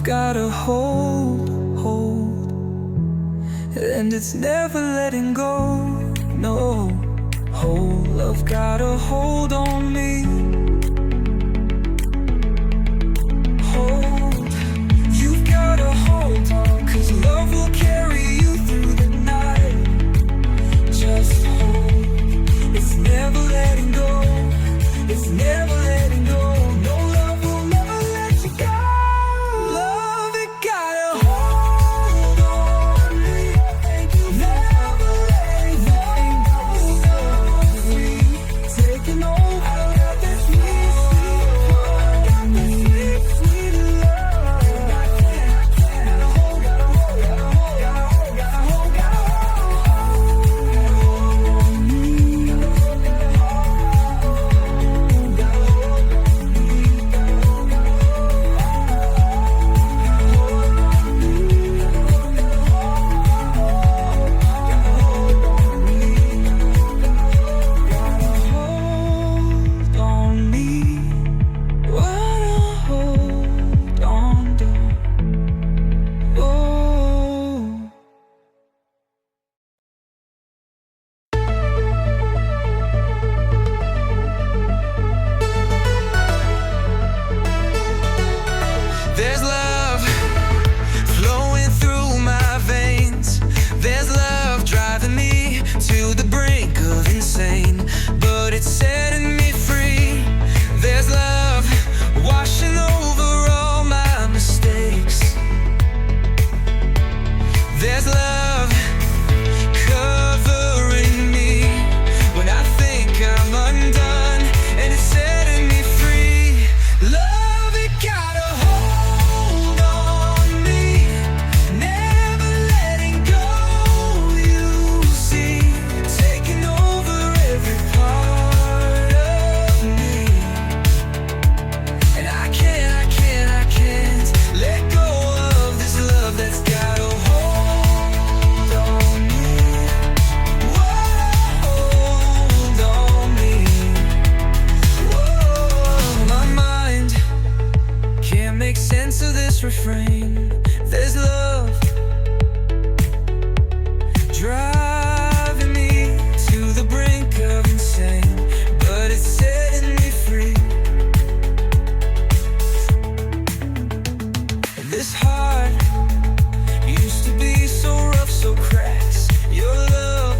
Love got a hold, and it's never letting go. No, love got a hold on me. You've got a hold on, 'cause love will carry you through the night. Just hold, it's never letting go. It's never letting go. No, love will never let you go. Love, it got a hold on me. Never letting go. Taking over. I got that sweet, sweet love. Got that sweet, sweet love. Got a hold, got a hold, got a hold, got a hold, got a hold, got a hold on me. There's love flowing through my veins. There's love driving me to the brink of insane, but it's setting me free. There's love washing over all my mistakes. There's love covering me when I think I'm undone, and it's setting me free. Love, it got a hold on me, never letting go. You see, taking over every part of me, and I can't let go of this love that's got a hold on me. Hold on me. My mind can't make sense of this refrain. There's love driving me to the brink of insane, but it's setting me free. This heart used to be so rough, so crass. Your love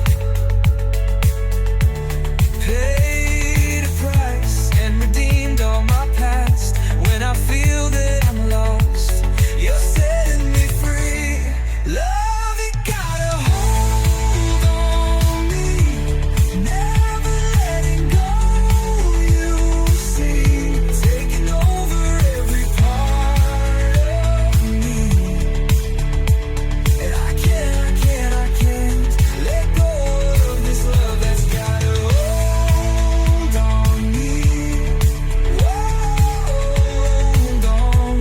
paid a price and redeemed all my past. When I feel that I'm lost, you're setting me free. Love, it got a hold on me, never letting go. You see, taking over every part of me, and I can't let go of this love that's got a hold on me. Hold on.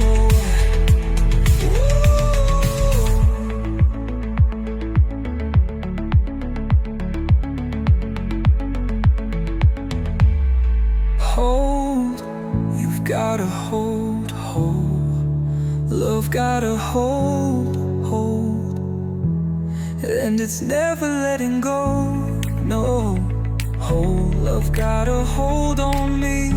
Hold, you've got a hold. Love got a hold, and it's never letting go. No, love got a hold on me.